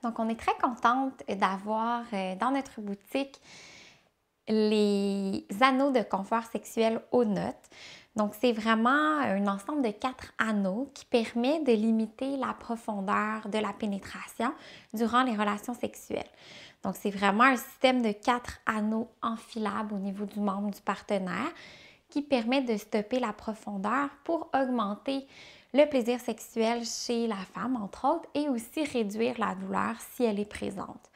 Donc, on est très contente d'avoir dans notre boutique les anneaux de confort sexuel aux notes. Donc, c'est vraiment un ensemble de 4 anneaux qui permet de limiter la profondeur de la pénétration durant les relations sexuelles. Donc, c'est vraiment un système de 4 anneaux enfilables au niveau du membre du partenaire qui permet de stopper la profondeur pour augmenter le plaisir sexuel chez la femme, entre autres, et aussi réduire la douleur si elle est présente.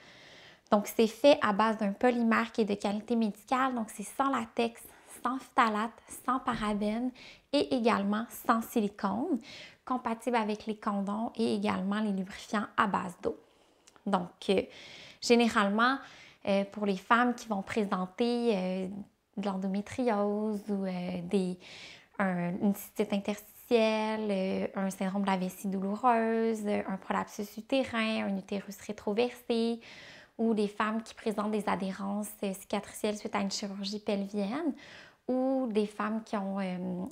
Donc, c'est fait à base d'un polymère qui est de qualité médicale, donc c'est sans latex, sans phtalate, sans parabènes et également sans silicone, compatible avec les condoms et également les lubrifiants à base d'eau. Donc, généralement, pour les femmes qui vont présenter de l'endométriose ou une cystite interstitielle, un syndrome de la vessie douloureuse, un prolapsus utérin, un utérus rétroversé, ou des femmes qui présentent des adhérences cicatricielles suite à une chirurgie pelvienne, ou des femmes qui ont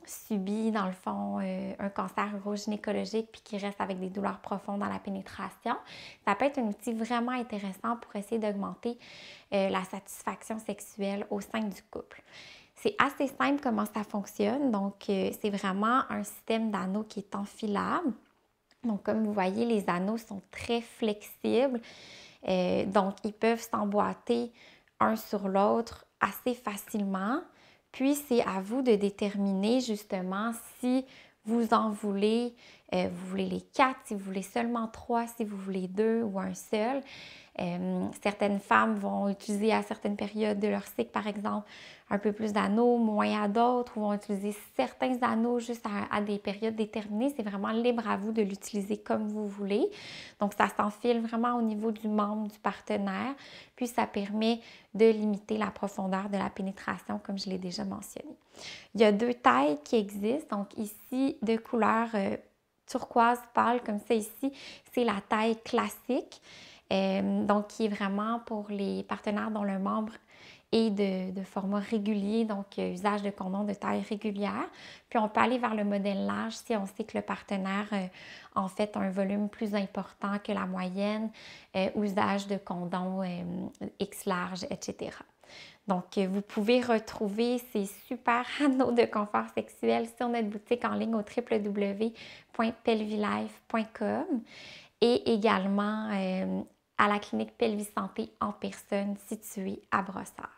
subi, dans le fond, un cancer urogynécologique puis qui restent avec des douleurs profondes dans la pénétration. Ça peut être un outil vraiment intéressant pour essayer d'augmenter la satisfaction sexuelle au sein du couple. C'est assez simple comment ça fonctionne. Donc, c'est vraiment un système d'anneaux qui est enfilable. Donc, comme vous voyez, les anneaux sont très flexibles. Donc, ils peuvent s'emboîter un sur l'autre assez facilement. Puis, c'est à vous de déterminer justement si vous en voulez, vous voulez les 4, si vous voulez seulement 3, si vous voulez 2 ou un seul. Certaines femmes vont utiliser à certaines périodes de leur cycle, par exemple, un peu plus d'anneaux, moins à d'autres, ou vont utiliser certains anneaux juste à des périodes déterminées. C'est vraiment libre à vous de l'utiliser comme vous voulez. Donc, ça s'enfile vraiment au niveau du membre du partenaire, puis ça permet de limiter la profondeur de la pénétration, comme je l'ai déjà mentionné. Il y a 2 tailles qui existent. Donc, ici, de couleur turquoise pâle, comme ça ici, c'est la taille classique. Donc, qui est vraiment pour les partenaires dont le membre est de format régulier, donc usage de condoms de taille régulière. Puis, on peut aller vers le modèle large si on sait que le partenaire en fait un volume plus important que la moyenne, usage de condoms X large, etc. Donc, vous pouvez retrouver ces super anneaux de confort sexuel sur notre boutique en ligne au www.pelvilife.com et également à la clinique Pelvis Santé en personne située à Brossard.